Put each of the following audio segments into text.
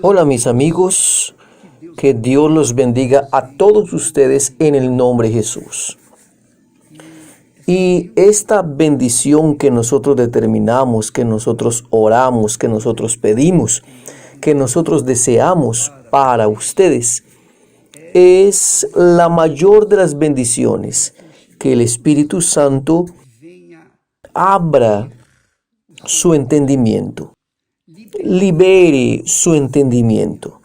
Hola mis amigos, que Dios los bendiga a todos ustedes en el nombre de Jesús. Y esta bendición que nosotros determinamos, que nosotros oramos, que nosotros pedimos, que nosotros deseamos para ustedes, es la mayor de las bendiciones, que el Espíritu Santo abra su entendimiento, libere su entendimiento,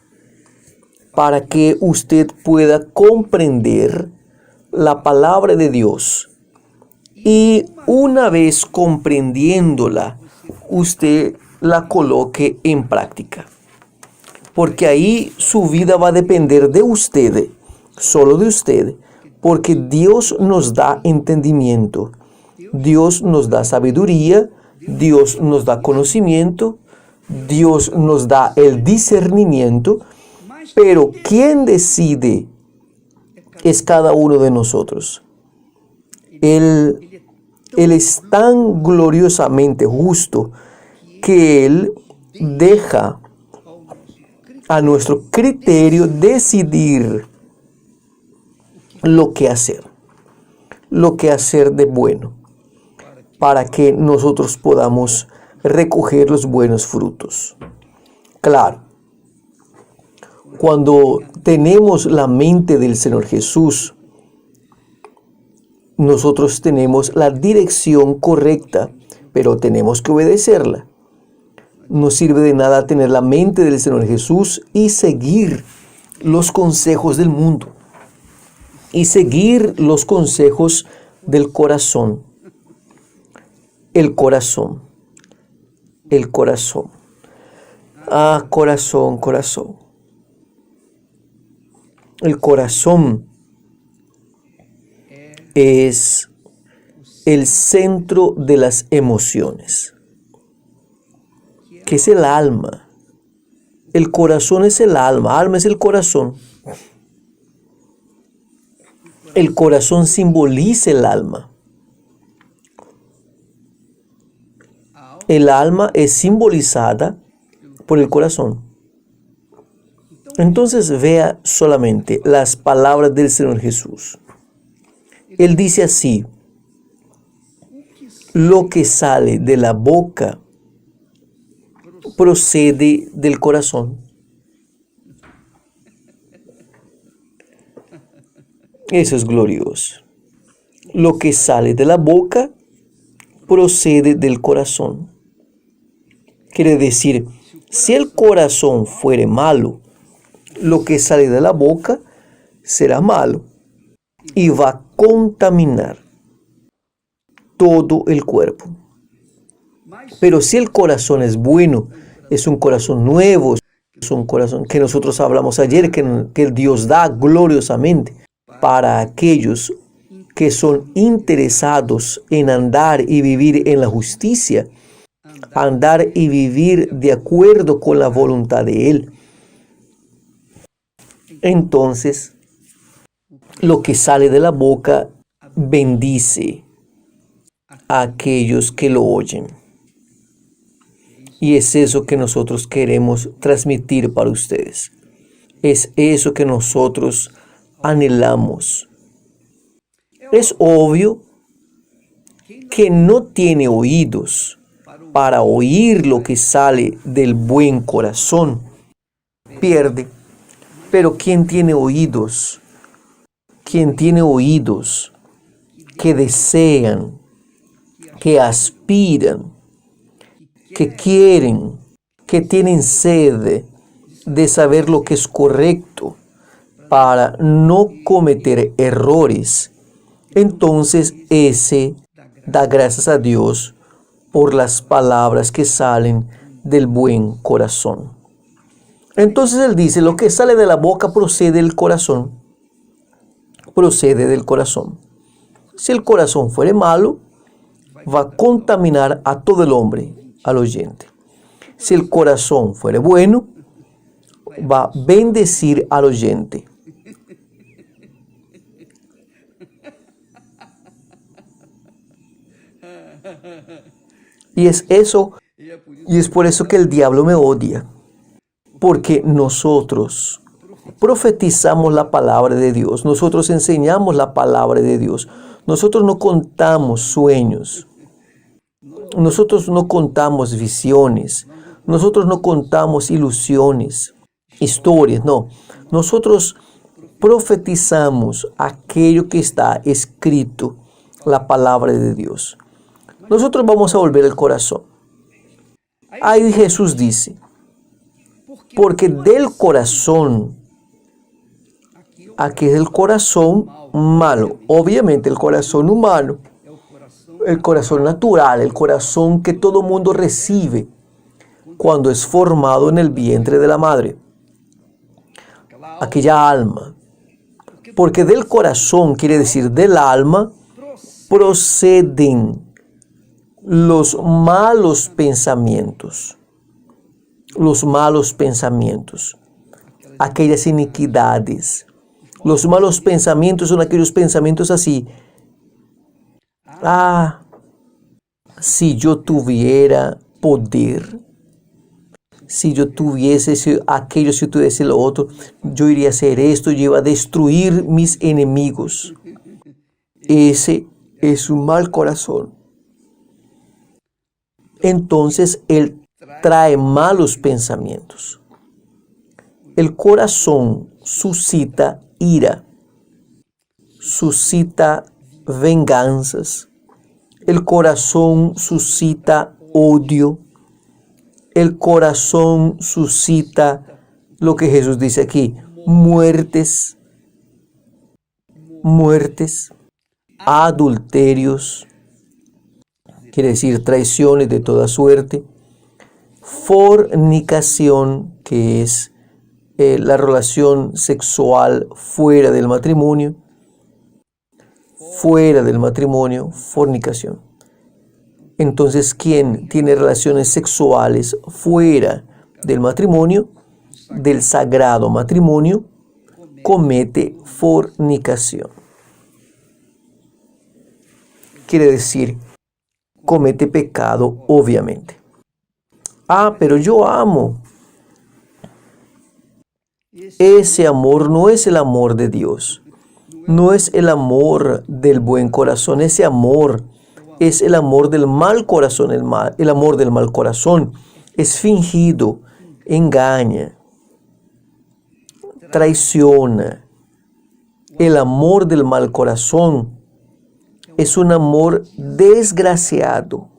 para que usted pueda comprender la palabra de Dios. Y una vez comprendiéndola, usted la coloque en práctica. Porque ahí su vida va a depender de usted, solo de usted, porque Dios nos da entendimiento, Dios nos da sabiduría, Dios nos da conocimiento, Dios nos da el discernimiento, pero quien decide es cada uno de nosotros. Él es tan gloriosamente justo que Él deja a nuestro criterio decidir lo que hacer de bueno, para que nosotros podamos recoger los buenos frutos. Claro, cuando tenemos la mente del Señor Jesús, nosotros tenemos la dirección correcta, pero tenemos que obedecerla. No sirve de nada tener la mente del Señor Jesús y seguir los consejos del mundo y seguir los consejos del corazón. El corazón. Corazón. El corazón es el centro de las emociones, que es el alma. El corazón es el alma es el corazón. El corazón simboliza el alma. El alma es simbolizada por el corazón. Entonces vea solamente las palabras del Señor Jesús. Él dice así: lo que sale de la boca procede del corazón. Eso es glorioso. Lo que sale de la boca procede del corazón. Quiere decir, si el corazón fuere malo, lo que sale de la boca será malo y va a contaminar todo el cuerpo. Pero si el corazón es bueno, es un corazón nuevo, es un corazón que nosotros hablamos ayer, que Dios da gloriosamente para aquellos que son interesados en andar y vivir en la justicia, andar y vivir de acuerdo con la voluntad de Él. Entonces, lo que sale de la boca bendice a aquellos que lo oyen. Y es eso que nosotros queremos transmitir para ustedes. Es eso que nosotros anhelamos. Es obvio que no tiene oídos para oír lo que sale del buen corazón, pierde. Pero ¿quién tiene oídos? ¿Quién tiene oídos que desean, que aspiran, que quieren, que tienen sed de saber lo que es correcto para no cometer errores? Entonces ese da gracias a Dios por las palabras que salen del buen corazón. Entonces él dice, lo que sale de la boca procede del corazón. Procede del corazón. Si el corazón fuere malo, va a contaminar a todo el hombre, al oyente. Si el corazón fuere bueno, va a bendecir al oyente. Y es por eso que el diablo me odia. porque nosotros profetizamos la palabra de Dios, nosotros enseñamos la palabra de Dios, nosotros no contamos sueños, nosotros no contamos visiones, nosotros no contamos ilusiones, historias, no. Nosotros profetizamos aquello que está escrito, la palabra de Dios. Nosotros vamos a volver el corazón. Ahí Jesús dice, porque del corazón, aquí es el corazón malo, obviamente el corazón humano, el corazón natural, el corazón que todo mundo recibe cuando es formado en el vientre de la madre, aquella alma. Porque del corazón, quiere decir del alma, proceden los malos pensamientos, aquellas iniquidades. Los malos pensamientos son aquellos pensamientos así. Si yo tuviera poder, si yo tuviese aquello, si yo tuviese lo otro, yo iría a hacer esto, yo iba a destruir mis enemigos. Ese es un mal corazón. Entonces él trae malos pensamientos. El corazón suscita ira, suscita venganzas. El corazón suscita odio. El corazón suscita lo que Jesús dice aquí, muertes, adulterios, quiere decir traiciones de toda suerte, fornicación, que es la relación sexual fuera del matrimonio, fornicación. Entonces, quien tiene relaciones sexuales fuera del matrimonio, del sagrado matrimonio, comete fornicación. Quiere decir, comete pecado, obviamente. Pero yo amo. Ese amor no es el amor de Dios. No es el amor del buen corazón. Ese amor es el amor del mal corazón. El amor del mal corazón es fingido, engaña, traiciona. El amor del mal corazón es un amor desgraciado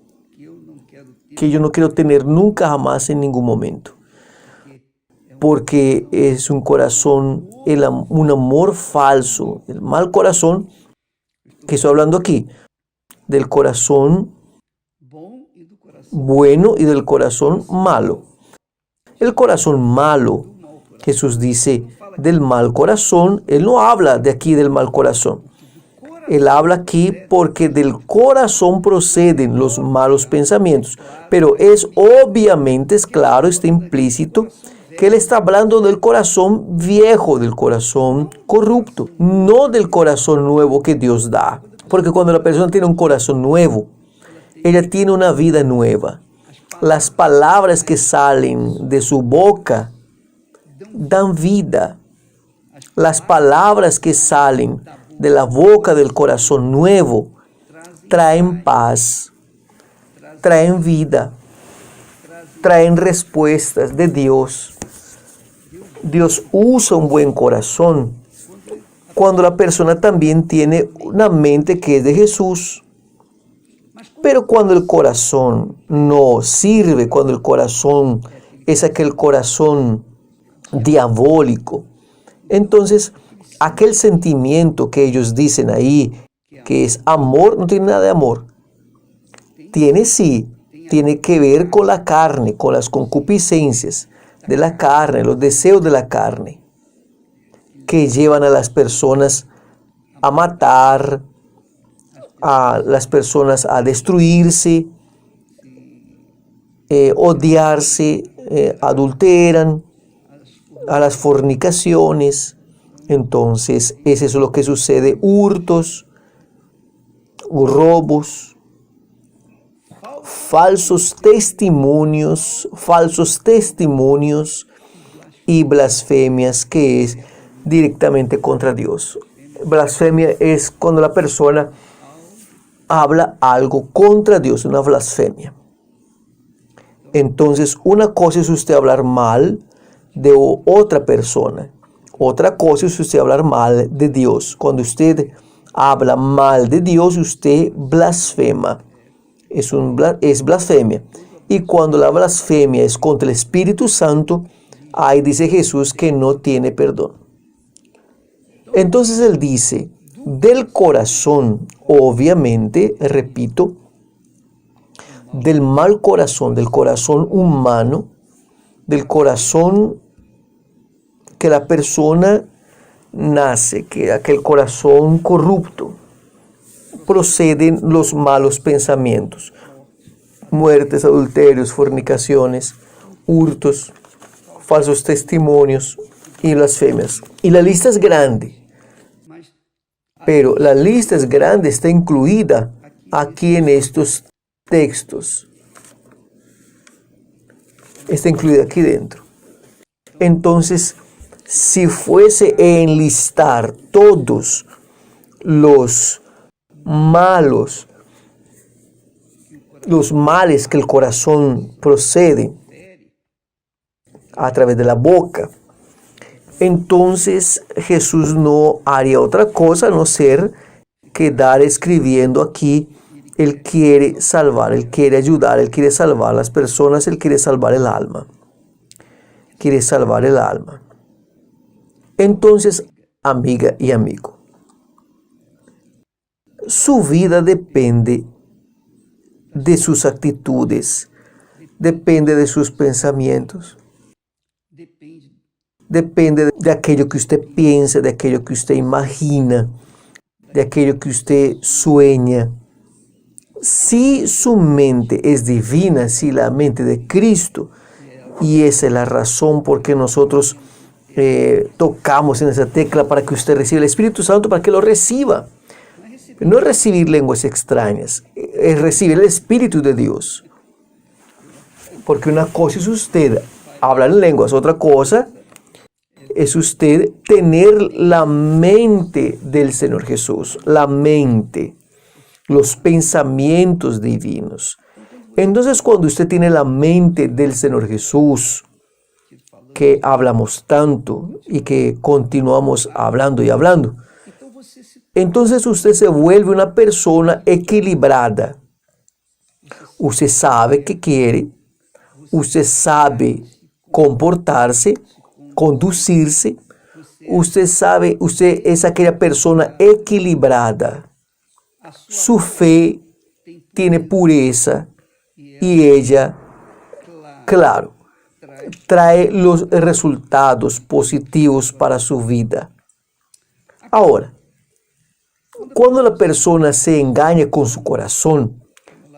que yo no quiero tener nunca jamás en ningún momento. Porque es un corazón, un amor falso, el mal corazón, que estoy hablando aquí, del corazón bueno y del corazón malo. El corazón malo, Jesús dice, del mal corazón, Él no habla de aquí del mal corazón. Él habla aquí porque del corazón proceden los malos pensamientos. Pero obviamente, es claro, está implícito, que Él está hablando del corazón viejo, del corazón corrupto, no del corazón nuevo que Dios da. Porque cuando la persona tiene un corazón nuevo, ella tiene una vida nueva. Las palabras que salen de su boca dan vida. Las palabras que salen de la boca del corazón nuevo traen paz, traen vida, traen respuestas de Dios. Dios usa un buen corazón cuando la persona también tiene una mente que es de Jesús. Pero cuando el corazón no sirve, cuando el corazón es aquel corazón diabólico, entonces aquel sentimiento que ellos dicen ahí, que es amor, no tiene nada de amor. Tiene que ver con la carne, con las concupiscencias de la carne, los deseos de la carne, que llevan a las personas a matar, a las personas a destruirse, odiarse, adulteran, a las fornicaciones. Entonces, eso es lo que sucede: hurtos, robos, falsos testimonios, y blasfemias, que es directamente contra Dios. Blasfemia es cuando la persona habla algo contra Dios, una blasfemia. Entonces, una cosa es usted hablar mal de otra persona. Otra cosa es usted hablar mal de Dios. Cuando usted habla mal de Dios, usted blasfema. Es blasfemia. Y cuando la blasfemia es contra el Espíritu Santo, ahí dice Jesús que no tiene perdón. Entonces él dice, del corazón, obviamente, repito, del mal corazón, del corazón humano, del corazón que la persona nace, que aquel corazón corrupto, proceden los malos pensamientos, muertes, adulterios, fornicaciones, hurtos, falsos testimonios y blasfemias. Y la lista es grande, pero la lista es grande, está incluida aquí en estos textos. Está incluida aquí dentro. Entonces, si fuese a enlistar todos los males que el corazón procede a través de la boca, entonces Jesús no haría otra cosa a no ser quedar escribiendo aquí. Él quiere salvar, Él quiere ayudar, Él quiere salvar a las personas, Él quiere salvar el alma. Quiere salvar el alma. Entonces, amiga y amigo, su vida depende de sus actitudes, depende de sus pensamientos, depende de aquello que usted piensa, de aquello que usted imagina, de aquello que usted sueña. Si su mente es divina, si la mente de Cristo, y esa es la razón por qué nosotros tocamos en esa tecla para que usted reciba el Espíritu Santo, para que lo reciba. No es recibir lenguas extrañas, es recibir el Espíritu de Dios. Porque una cosa es usted hablar en lenguas, otra cosa es usted tener la mente del Señor Jesús, la mente, los pensamientos divinos. Entonces, cuando usted tiene la mente del Señor Jesús, que hablamos tanto y que continuamos hablando y hablando, entonces usted se vuelve una persona equilibrada. Usted sabe qué quiere, usted sabe comportarse, conducirse, usted sabe, usted es aquella persona equilibrada. Su fe tiene pureza y ella, claro, trae los resultados positivos para su vida. Ahora, cuando la persona se engaña con su corazón,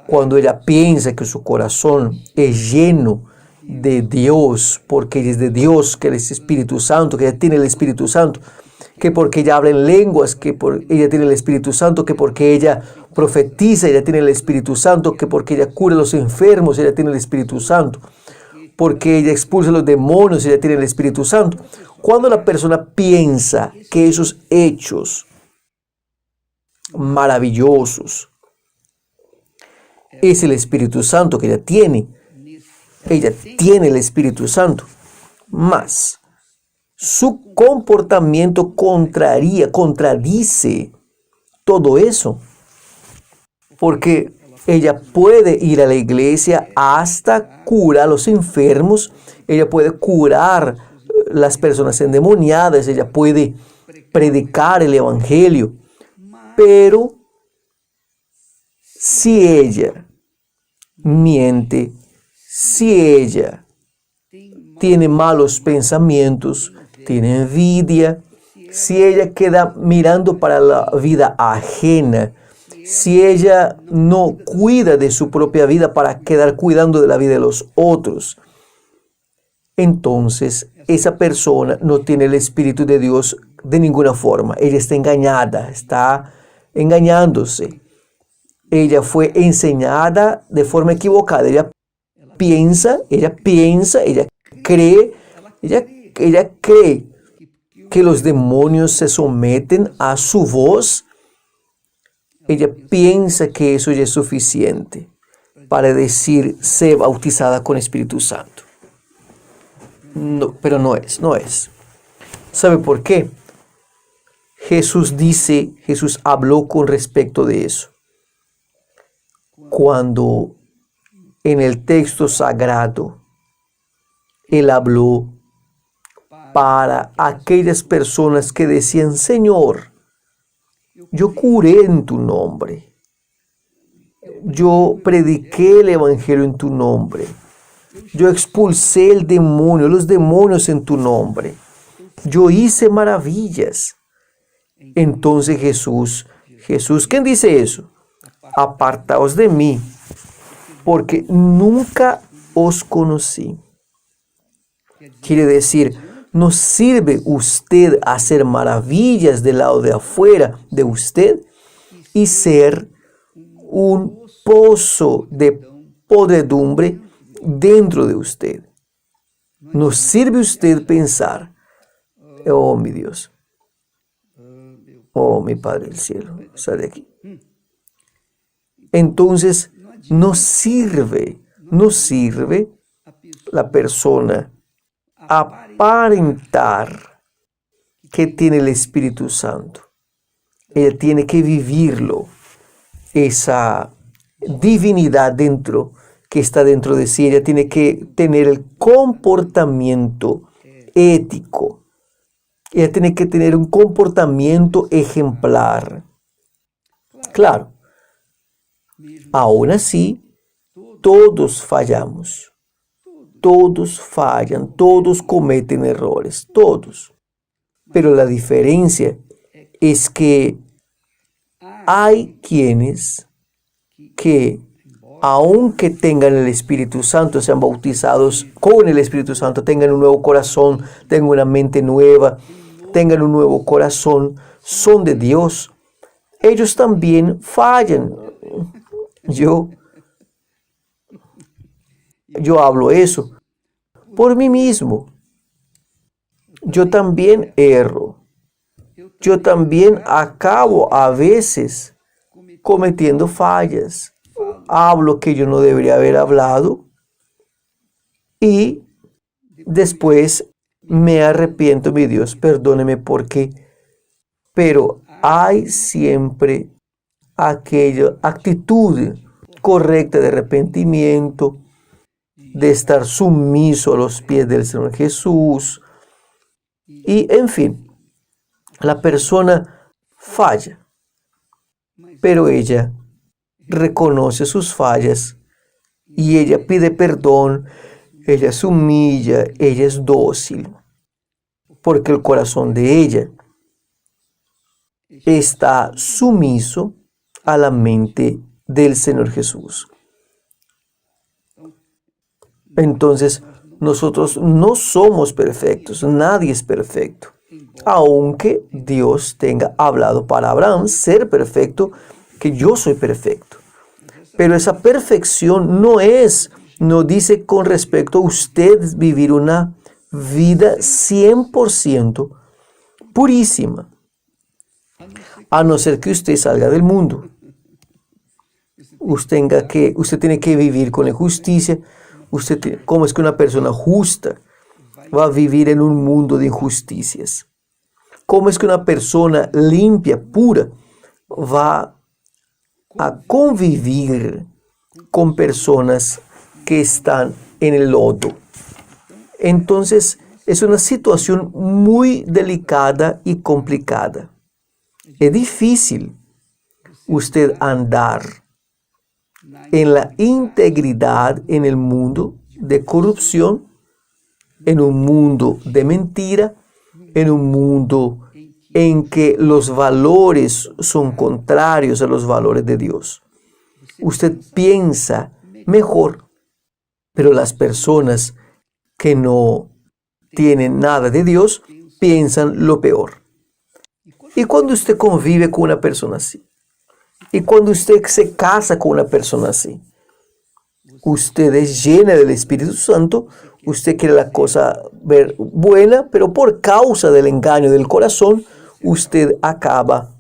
cuando ella piensa que su corazón es lleno de Dios, porque ella es de Dios, que Él es Espíritu Santo, que ella tiene el Espíritu Santo, que porque ella habla en lenguas, que ella tiene el Espíritu Santo, que porque ella profetiza, ella tiene el Espíritu Santo, que porque ella cura a los enfermos, ella tiene el Espíritu Santo, porque ella expulsa a los demonios, ella tiene el Espíritu Santo. Cuando la persona piensa que esos hechos maravillosos es el Espíritu Santo que ella tiene el Espíritu Santo, más su comportamiento contradice todo eso, porque ella puede ir a la iglesia hasta curar a los enfermos, ella puede curar las personas endemoniadas, ella puede predicar el evangelio, pero si ella miente, si ella tiene malos pensamientos, tiene envidia, si ella queda mirando para la vida ajena, si ella no cuida de su propia vida para quedar cuidando de la vida de los otros, entonces esa persona no tiene el Espíritu de Dios de ninguna forma. Ella está engañada, está engañándose. Ella fue enseñada de forma equivocada. Ella piensa, ella cree, ella ella cree que los demonios se someten a su voz, ella piensa que eso ya es suficiente para decir ser bautizada con Espíritu Santo. No, pero no es. ¿Sabe por qué? Jesús habló con respecto de eso. Cuando en el texto sagrado, Él habló para aquellas personas que decían: Señor, yo curé en tu nombre. Yo prediqué el evangelio en tu nombre. Yo expulsé los demonios en tu nombre. Yo hice maravillas. Entonces Jesús, ¿quién dice eso? Apartaos de mí, porque nunca os conocí. Quiere decir, ¿no sirve usted hacer maravillas del lado de afuera de usted y ser un pozo de podredumbre dentro de usted? ¿No sirve usted pensar: oh mi Dios, oh mi Padre del cielo, sal de aquí? Entonces, no sirve la persona aparentar que tiene el Espíritu Santo. Ella tiene que vivirlo, esa divinidad que está dentro de sí. Ella tiene que tener el comportamiento ético. Ella tiene que tener un comportamiento ejemplar. Claro, aún así, todos fallamos. Todos fallan, todos cometen errores, todos. Pero la diferencia es que hay quienes que, aunque tengan el Espíritu Santo, sean bautizados con el Espíritu Santo, tengan un nuevo corazón, tengan una mente nueva, tengan un nuevo corazón, son de Dios. Ellos también fallan. Yo hablo eso por mí mismo. Yo también erro. Yo también acabo a veces cometiendo fallas. Hablo que yo no debería haber hablado y después me arrepiento. Mi Dios, perdóneme pero hay siempre aquella actitud correcta de arrepentimiento, de estar sumiso a los pies del Señor Jesús. Y en fin, la persona falla, pero ella reconoce sus fallas y ella pide perdón, ella se humilla, ella es dócil, porque el corazón de ella está sumiso a la mente del Señor Jesús. Entonces, nosotros no somos perfectos, nadie es perfecto. Aunque Dios tenga hablado para Abraham ser perfecto, que yo soy perfecto. Pero esa perfección no dice con respecto a usted vivir una vida 100% purísima. A no ser que usted salga del mundo. Usted tiene que vivir con la justicia. ¿Cómo es que una persona justa va a vivir en un mundo de injusticias? ¿Cómo es que una persona limpia, pura, va a convivir con personas que están en el lodo? Entonces, es una situación muy delicada y complicada. Es difícil usted andar en la integridad en el mundo de corrupción, en un mundo de mentira, en un mundo en que los valores son contrarios a los valores de Dios. Usted piensa mejor, pero las personas que no tienen nada de Dios piensan lo peor. Y cuando usted convive con una persona así, y cuando usted se casa con una persona así, usted es llena del Espíritu Santo, usted quiere la cosa ver buena, pero por causa del engaño del corazón, usted acaba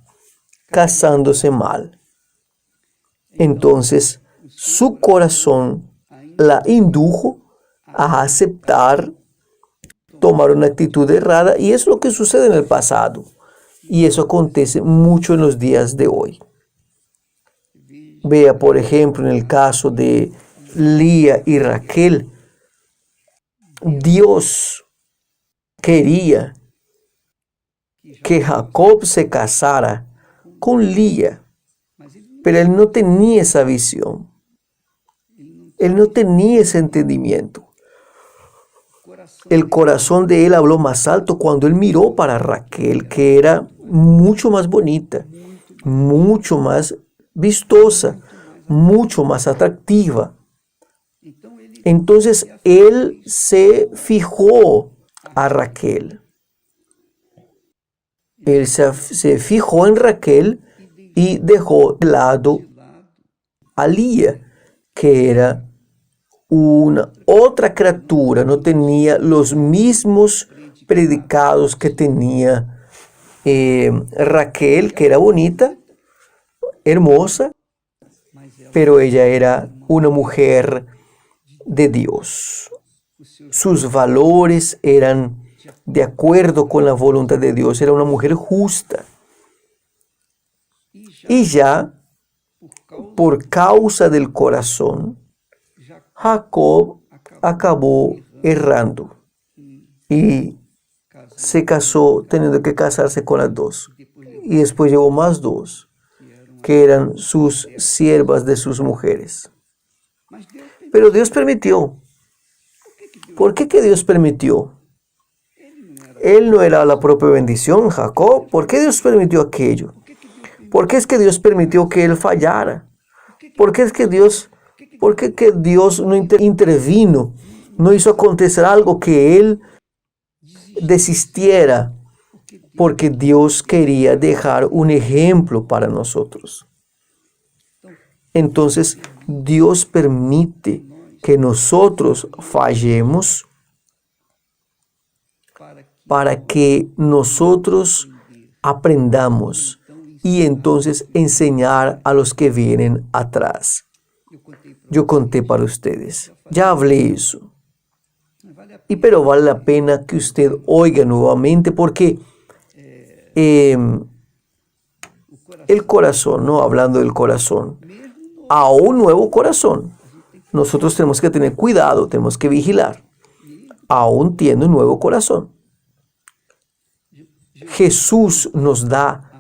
casándose mal. Entonces, su corazón la indujo a aceptar, tomar una actitud errada, y es lo que sucede en el pasado. Y eso acontece mucho en los días de hoy. Vea, por ejemplo, en el caso de Lía y Raquel, Dios quería que Jacob se casara con Lía, pero él no tenía esa visión, él no tenía ese entendimiento. El corazón de él habló más alto cuando él miró para Raquel, que era mucho más bonita, mucho más vistosa, mucho más atractiva. Entonces él se fijó a Raquel. Él se fijó en Raquel y dejó de lado a Lía, que era una otra criatura, no tenía los mismos predicados que tenía Raquel, que era bonita, hermosa, pero ella era una mujer de Dios. Sus valores eran de acuerdo con la voluntad de Dios, era una mujer justa. Y ya, por causa del corazón, Jacob acabó errando y se casó teniendo que casarse con las dos. Y después llevó más dos, que eran sus siervas de sus mujeres. Pero Dios permitió. ¿Por qué que Dios permitió? Él no era la propia bendición, Jacob. ¿Por qué Dios permitió aquello? ¿Por qué es que Dios permitió que él fallara? ¿Por qué es que Dios no intervino? No hizo acontecer algo que él desistiera, porque Dios quería dejar un ejemplo para nosotros. Entonces, Dios permite que nosotros fallemos para que nosotros aprendamos y entonces enseñar a los que vienen atrás. Yo conté para ustedes, ya hablé eso. Pero vale la pena que usted oiga nuevamente porque el corazón, no hablando del corazón, a un nuevo corazón, nosotros tenemos que tener cuidado, tenemos que vigilar, aún tiene un nuevo corazón. Jesús nos da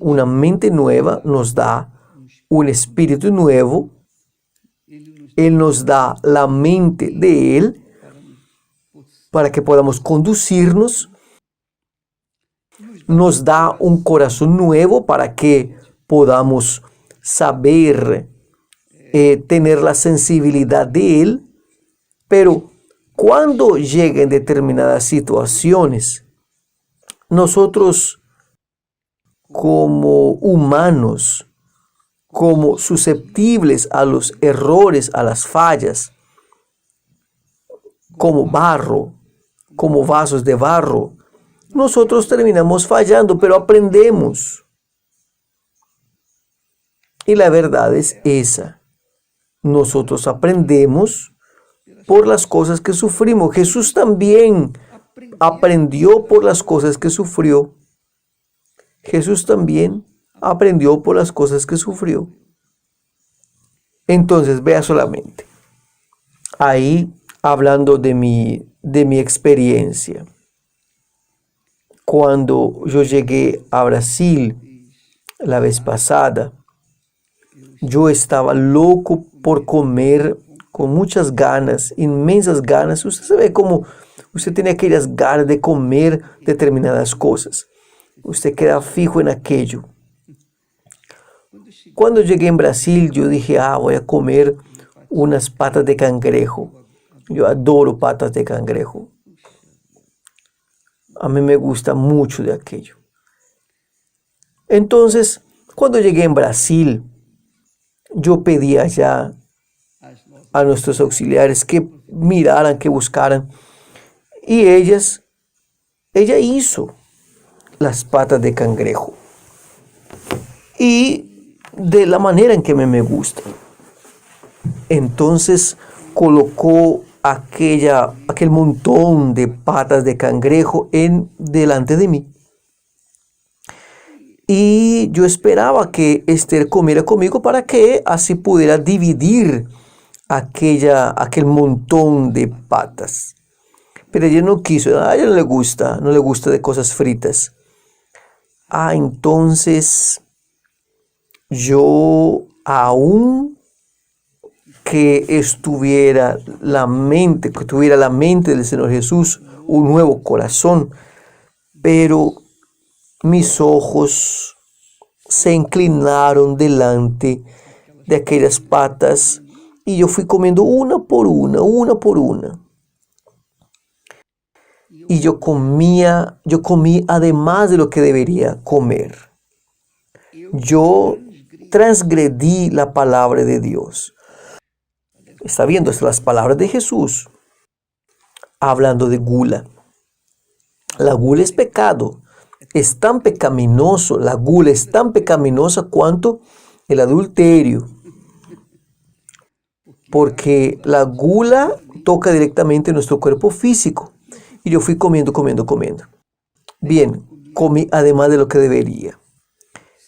una mente nueva, nos da un espíritu nuevo, Él nos da la mente de Él para que podamos conducirnos, nos da un corazón nuevo para que podamos saber tener la sensibilidad de Él, pero cuando lleguen determinadas situaciones, nosotros como humanos, como susceptibles a los errores, a las fallas, como barro, como vasos de barro, nosotros terminamos fallando, pero aprendemos. Y la verdad es esa. Nosotros aprendemos por las cosas que sufrimos. Jesús también aprendió por las cosas que sufrió. Jesús también aprendió por las cosas que sufrió. Entonces, vea solamente. Ahí, hablando de mi experiencia. Cuando yo llegué a Brasil la vez pasada, yo estaba loco por comer con muchas ganas, inmensas ganas. Usted sabe cómo usted tiene aquellas ganas de comer determinadas cosas. Usted queda fijo en aquello. Cuando llegué en Brasil, yo dije, voy a comer unas patas de cangrejo. Yo adoro patas de cangrejo. A mí me gusta mucho de aquello. Entonces, cuando llegué en Brasil, yo pedí allá a nuestros auxiliares que miraran, que buscaran Y ella hizo las patas de cangrejo. Y de la manera en que me gustan. Entonces colocó aquel montón de patas de cangrejo delante de mí. Y yo esperaba que Esther comiera conmigo para que así pudiera dividir aquel montón de patas. Pero ella no quiso, a ella no le gusta de cosas fritas. Entonces yo, aún que tuviera la mente del Señor Jesús, un nuevo corazón, pero mis ojos se inclinaron delante de aquellas patas y yo fui comiendo una por una. Y yo comí además de lo que debería comer. Yo transgredí la palabra de Dios. Está viendo las palabras de Jesús hablando de gula. La gula es pecado. Es tan pecaminoso, la gula es tan pecaminosa cuanto el adulterio. Porque la gula toca directamente nuestro cuerpo físico. Y yo fui comiendo. Bien, comí además de lo que debería,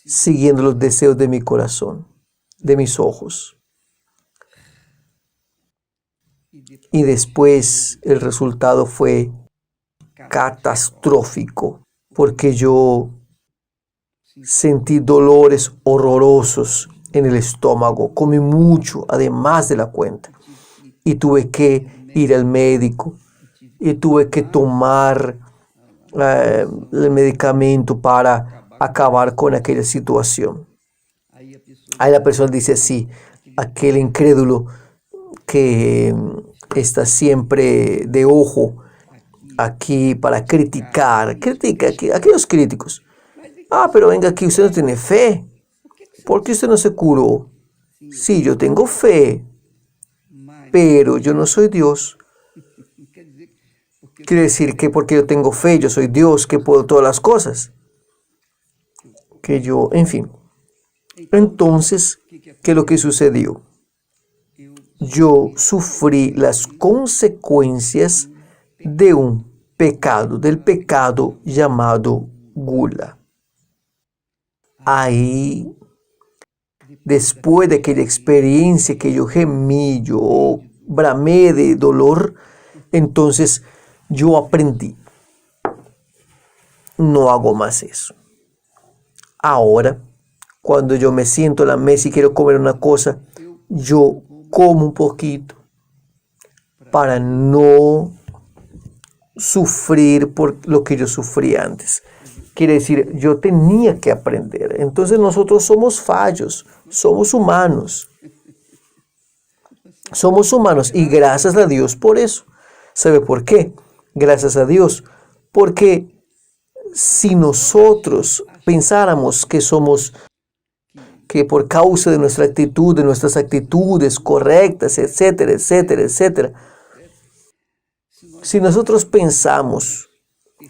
siguiendo los deseos de mi corazón, de mis ojos. Y después el resultado fue catastrófico, porque yo sentí dolores horrorosos en el estómago, comí mucho, además de la cuenta, y tuve que ir al médico, y tuve que tomar el medicamento para acabar con aquella situación. Ahí la persona dice así, aquel incrédulo que está siempre de ojo aquí para critica aquellos críticos. Pero venga aquí, usted no tiene fe. ¿Por qué usted no se curó? Sí, yo tengo fe, pero yo no soy Dios. Quiere decir que porque yo tengo fe, yo soy Dios, que puedo todas las cosas. En fin. Entonces, ¿qué es lo que sucedió? Yo sufrí las consecuencias de del pecado llamado gula. Ahí, después de aquella experiencia que yo gemí, yo bramé de dolor, entonces yo aprendí. No hago más eso. Ahora, cuando yo me siento a la mesa y quiero comer una cosa, yo como un poquito para no sufrir por lo que yo sufrí antes. Quiere decir, yo tenía que aprender. Entonces nosotros somos fallos, somos humanos. Somos humanos y gracias a Dios por eso. ¿Sabe por qué? Gracias a Dios. Porque si nosotros pensáramos que por causa de nuestra actitud, de nuestras actitudes correctas, etcétera, si nosotros pensamos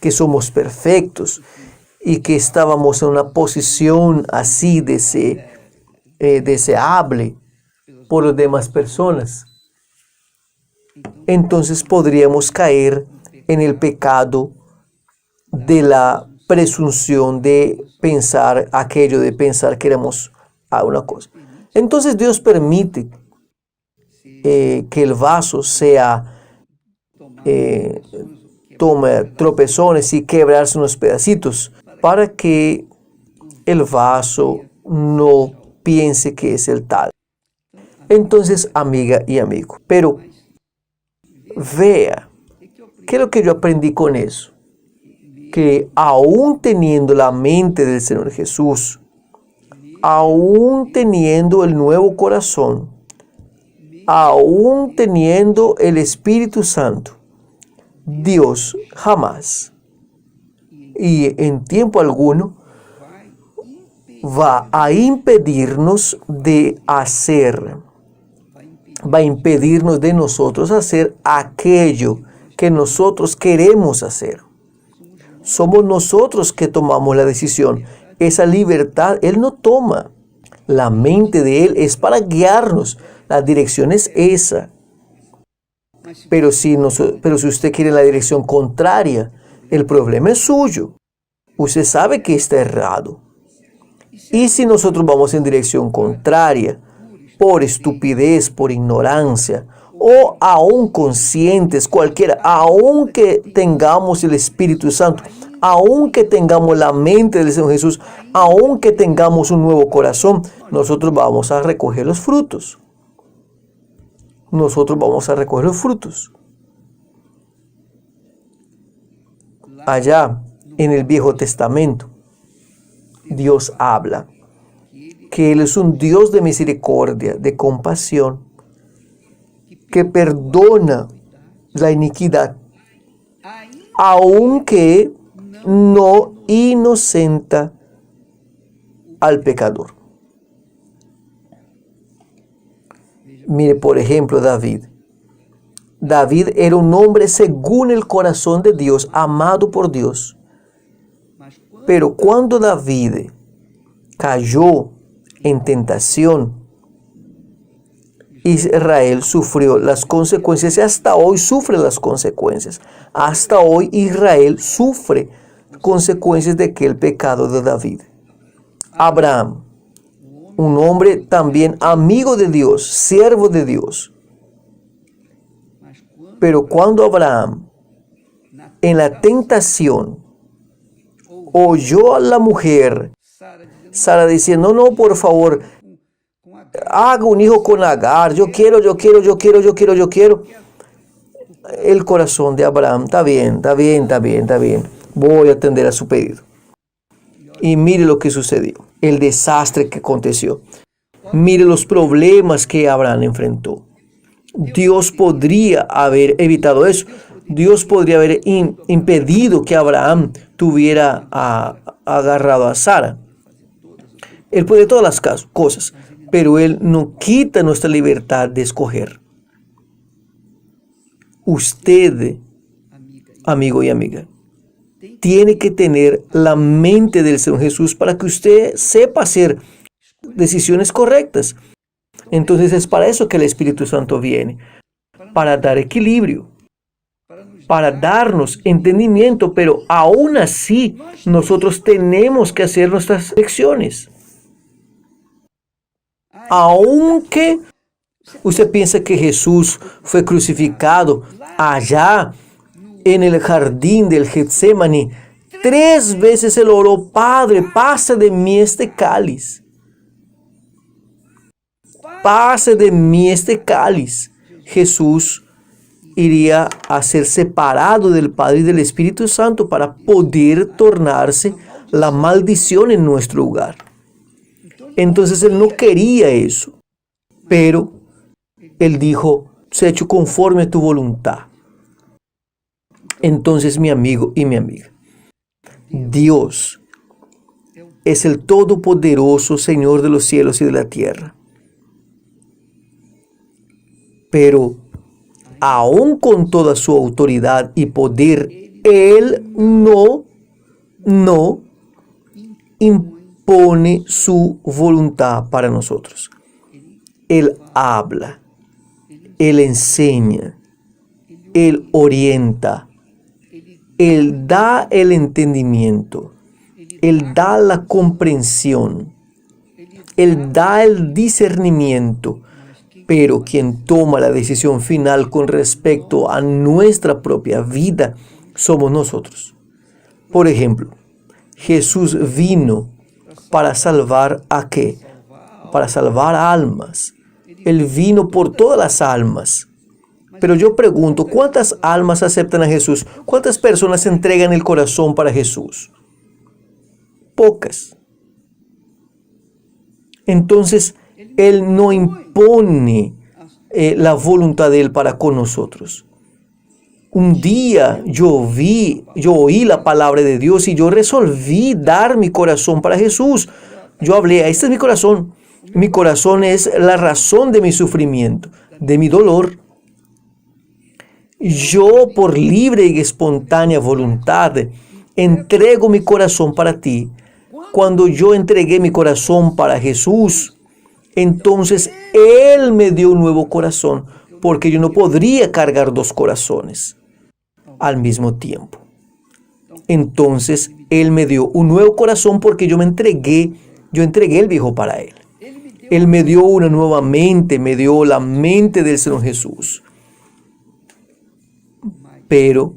que somos perfectos y que estábamos en una posición así deseable por las demás personas, entonces podríamos caer en el pecado de la presunción de pensar aquello, de pensar que éramos una cosa. Entonces Dios permite que el vaso tome tropezones y quebrarse unos pedacitos para que el vaso no piense que es el tal. Entonces, amiga y amigo, pero vea, ¿qué es lo que yo aprendí con eso? Que aún teniendo la mente del Señor Jesús, aún teniendo el nuevo corazón, aún teniendo el Espíritu Santo, Dios jamás y en tiempo alguno va a impedirnos de nosotros hacer aquello que nosotros queremos hacer. Somos nosotros que tomamos la decisión. Esa libertad Él no toma. La mente de Él es para guiarnos. La dirección es esa. Pero si usted quiere la dirección contraria, el problema es suyo. Usted sabe que está errado. Y si nosotros vamos en dirección contraria, por estupidez, por ignorancia, o aún conscientes, cualquiera, aunque tengamos el Espíritu Santo, aunque tengamos la mente del Señor Jesús, aunque tengamos un nuevo corazón, nosotros vamos a recoger los frutos. Nosotros vamos a recoger los frutos. Allá en el Viejo Testamento, Dios habla que Él es un Dios de misericordia, de compasión, que perdona la iniquidad, aunque no inocenta al pecador. Mire, por ejemplo, David. David era un hombre según el corazón de Dios, amado por Dios. Pero cuando David cayó en tentación, Israel sufrió las consecuencias y hasta hoy sufre las consecuencias. Hasta hoy Israel sufre consecuencias de aquel pecado de David. Abraham, un hombre también amigo de Dios, siervo de Dios. Pero cuando Abraham, en la tentación, oyó a la mujer, Sara diciendo, no, por favor, haga un hijo con Agar, yo quiero. El corazón de Abraham, está bien, voy a atender a su pedido. Y mire lo que sucedió, el desastre que aconteció. Mire los problemas que Abraham enfrentó. Dios podría haber evitado eso. Dios podría haber impedido que Abraham tuviera agarrado a Sara. Él puede todas las cosas, pero Él no quita nuestra libertad de escoger. Usted, amigo y amiga, tiene que tener la mente del Señor Jesús para que usted sepa hacer decisiones correctas. Entonces es para eso que el Espíritu Santo viene, para dar equilibrio, para darnos entendimiento, pero aún así nosotros tenemos que hacer nuestras elecciones. Aunque usted piensa que Jesús fue crucificado allá en el jardín del Getsemaní, 3 veces él oró, Padre, pasa de mí este cáliz. Pase de mí este cáliz. Jesús iría a ser separado del Padre y del Espíritu Santo para poder tornarse la maldición en nuestro lugar. Entonces Él no quería eso, pero Él dijo, se ha hecho conforme a tu voluntad. Entonces, mi amigo y mi amiga, Dios es el todopoderoso Señor de los cielos y de la tierra. Pero aún con toda su autoridad y poder, Él no impone su voluntad para nosotros. Él habla, Él enseña, Él orienta, Él da el entendimiento, Él da la comprensión, Él da el discernimiento. Pero quien toma la decisión final con respecto a nuestra propia vida somos nosotros. Por ejemplo, Jesús vino para salvar ¿a qué? Para salvar almas. Él vino por todas las almas. Pero yo pregunto, ¿cuántas almas aceptan a Jesús? ¿Cuántas personas entregan el corazón para Jesús? Pocas. Entonces, Él no impone la voluntad de Él para con nosotros. Un día yo oí la palabra de Dios y yo resolví dar mi corazón para Jesús. Yo hablé, este es mi corazón. Mi corazón es la razón de mi sufrimiento, de mi dolor. yo por libre y espontánea voluntad entrego mi corazón para ti. Cuando yo entregué mi corazón para Jesús, entonces Él me dio un nuevo corazón, porque yo no podría cargar dos corazones al mismo tiempo. Entonces Él me dio un nuevo corazón porque yo entregué el viejo para Él. Él me dio una nueva mente, me dio la mente del Señor Jesús. Pero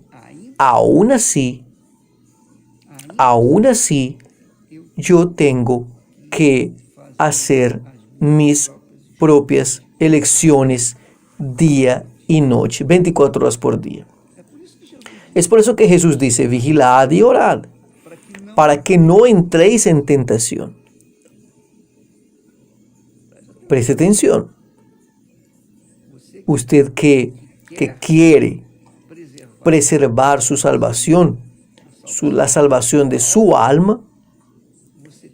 aún así, yo tengo que hacer mis propias elecciones día y noche, 24 horas por día. Es por eso que Jesús dice, vigilad y orad, para que no entréis en tentación. Preste atención. Usted que quiere preservar su salvación, la salvación de su alma,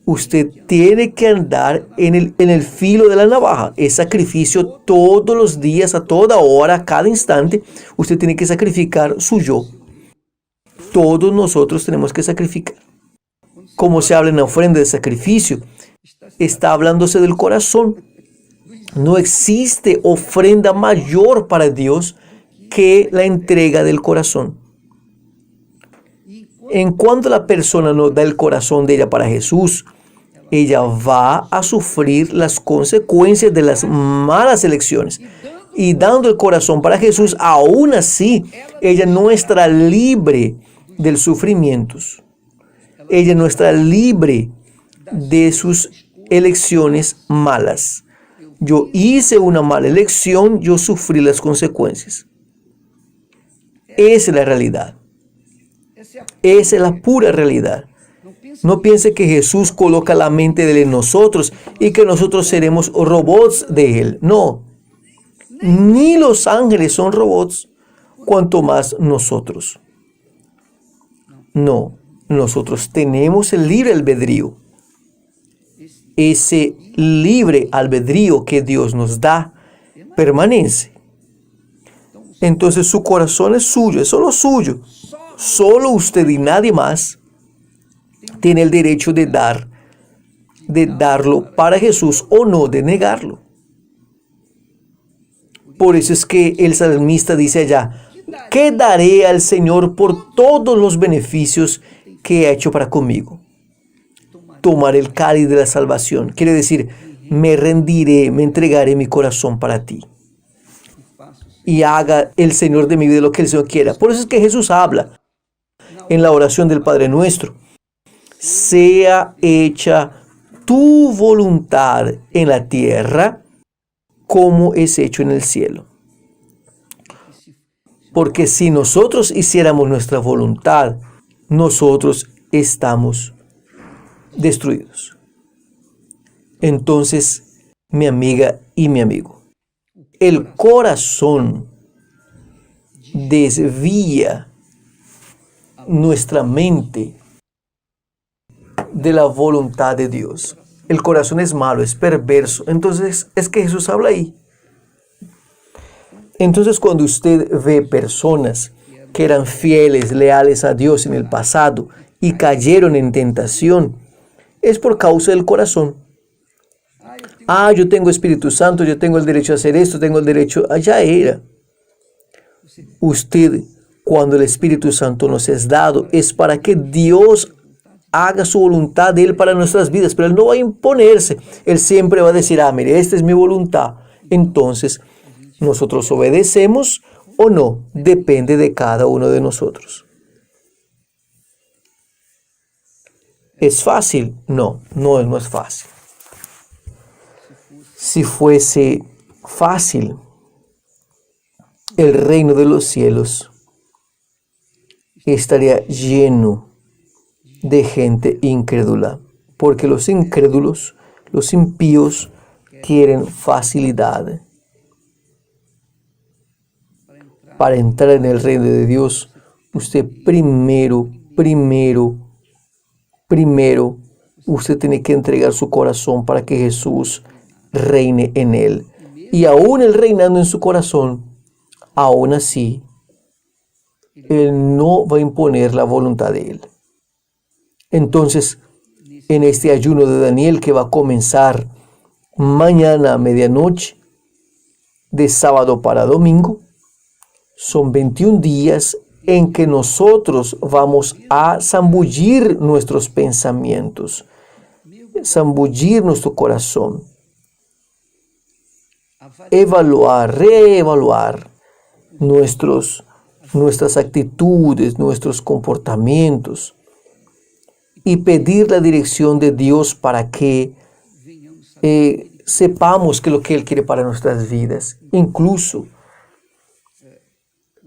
usted tiene que andar en el filo de la navaja. Es sacrificio todos los días, a toda hora, a cada instante. Usted tiene que sacrificar su yo. Todos nosotros tenemos que sacrificar. Como se habla en la ofrenda de sacrificio, está hablándose del corazón. No existe ofrenda mayor para Dios que la entrega del corazón. En cuanto la persona no da el corazón de ella para Jesús, ella va a sufrir las consecuencias de las malas elecciones. Y dando el corazón para Jesús, aún así, ella no estará libre del sufrimientos. Ella no estará libre de sus elecciones malas. Yo hice una mala elección, yo sufrí las consecuencias. Esa es la realidad. Esa es la pura realidad. No piense que Jesús coloca la mente de Él en nosotros y que nosotros seremos robots de Él. No. Ni los ángeles son robots, cuanto más nosotros. No. Nosotros tenemos el libre albedrío. Ese libre albedrío que Dios nos da permanece. Entonces su corazón es suyo, es solo suyo. Solo usted y nadie más tiene el derecho de darlo para Jesús o no de negarlo. Por eso es que el salmista dice allá, ¿qué daré al Señor por todos los beneficios que ha hecho para conmigo? Tomar el cáliz de la salvación. Quiere decir, me rendiré, me entregaré mi corazón para ti. Y haga el Señor de mi vida lo que el Señor quiera. Por eso es que Jesús habla en la oración del Padre Nuestro. Sea hecha tu voluntad en la tierra como es hecho en el cielo. Porque si nosotros hiciéramos nuestra voluntad, nosotros estamos destruidos. Entonces, mi amiga y mi amigo, el corazón desvía nuestra mente de la voluntad de Dios. El corazón es malo, es perverso. Entonces, es que Jesús habla ahí. Entonces, cuando usted ve personas que eran fieles, leales a Dios en el pasado y cayeron en tentación, es por causa del corazón. Yo tengo Espíritu Santo, yo tengo el derecho a hacer esto, tengo el derecho. Ya era. Usted, cuando el Espíritu Santo nos es dado, es para que Dios haga su voluntad de Él para nuestras vidas, pero Él no va a imponerse. Él siempre va a decir, mire, esta es mi voluntad. Entonces, nosotros obedecemos o no, depende de cada uno de nosotros. ¿Es fácil? No es fácil. Si fuese fácil, el reino de los cielos estaría lleno de gente incrédula, porque los incrédulos, los impíos, quieren facilidad. Para entrar en el reino de Dios, usted primero, usted tiene que entregar su corazón para que Jesús reine en él. Y aún él reinando en su corazón, aún así, Él no va a imponer la voluntad de Él. Entonces, en este ayuno de Daniel que va a comenzar mañana a medianoche, de sábado para domingo, son 21 días en que nosotros vamos a zambullir nuestros pensamientos, zambullir nuestro corazón, evaluar, reevaluar nuestras actitudes, nuestros comportamientos y pedir la dirección de Dios para que sepamos que lo que Él quiere para nuestras vidas. Incluso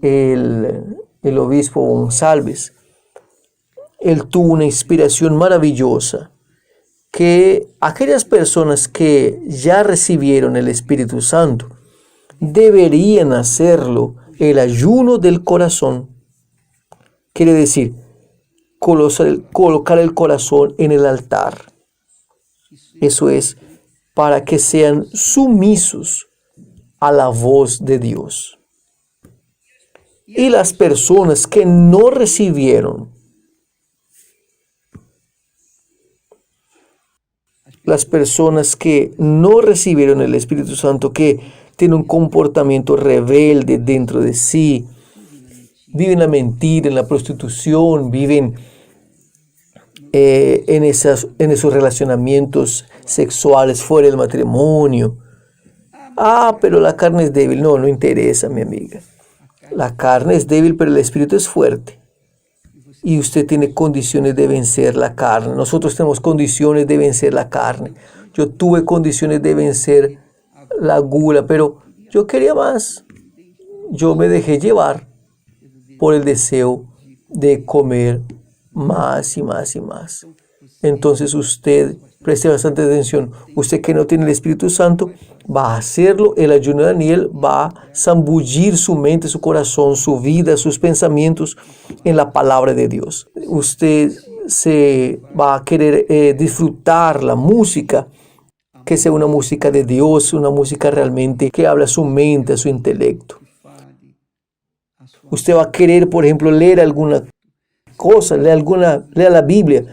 el obispo González, él tuvo una inspiración maravillosa, que aquellas personas que ya recibieron el Espíritu Santo deberían hacerlo el ayuno del corazón. Quiere decir, colocar el corazón en el altar. Eso es para que sean sumisos a la voz de Dios. Y las personas que no recibieron, el Espíritu Santo, que tienen un comportamiento rebelde dentro de sí, viven la mentira, en la prostitución, viven en esos relacionamientos sexuales fuera del matrimonio. Pero la carne es débil. No interesa, mi amiga. La carne es débil, pero el espíritu es fuerte. Y usted tiene condiciones de vencer la carne. Nosotros tenemos condiciones de vencer la carne. Yo tuve condiciones de vencer la gula, pero yo quería más. Yo me dejé llevar por el deseo de comer más y más y más. Entonces usted, preste bastante atención, usted que no tiene el Espíritu Santo, va a hacerlo. El ayuno de Daniel va a zambullir su mente, su corazón, su vida, sus pensamientos en la palabra de Dios. Usted se va a querer disfrutar la música, que sea una música de Dios, una música realmente que habla a su mente, a su intelecto. Usted va a querer, por ejemplo, leer alguna cosa, lea la Biblia.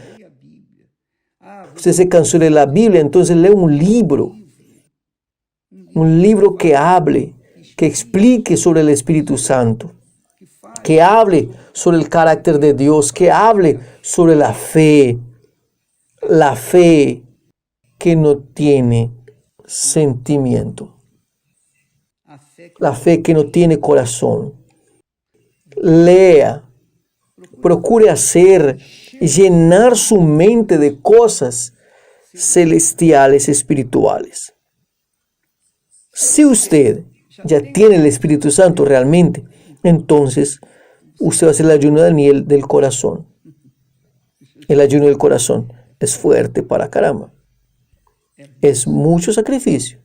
Usted se cansó de la Biblia, entonces lee un libro que hable, que explique sobre el Espíritu Santo, que hable sobre el carácter de Dios, que hable sobre la fe que no tiene sentimiento, la fe que no tiene corazón. Lea, procure llenar su mente de cosas celestiales, espirituales. Si usted ya tiene el Espíritu Santo realmente, entonces usted va a hacer el ayuno de Daniel del corazón. El ayuno del corazón es fuerte para caramba. Es mucho sacrificio.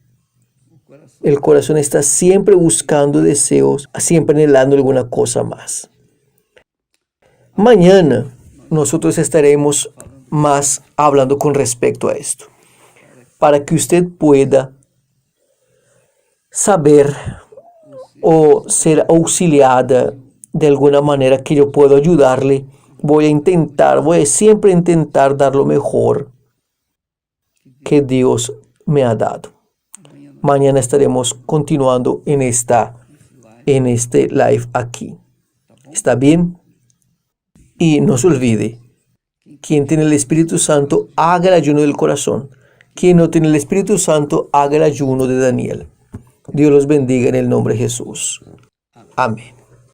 El corazón está siempre buscando deseos, siempre anhelando alguna cosa más. Mañana nosotros estaremos más hablando con respecto a esto, para que usted pueda saber o ser auxiliada de alguna manera, que yo puedo ayudarle. Voy a siempre intentar dar lo mejor que Dios me ha dado. Mañana estaremos continuando en este live aquí. ¿Está bien? Y no se olvide, quien tiene el Espíritu Santo, haga el ayuno del corazón. Quien no tiene el Espíritu Santo, haga el ayuno de Daniel. Dios los bendiga en el nombre de Jesús. Amén.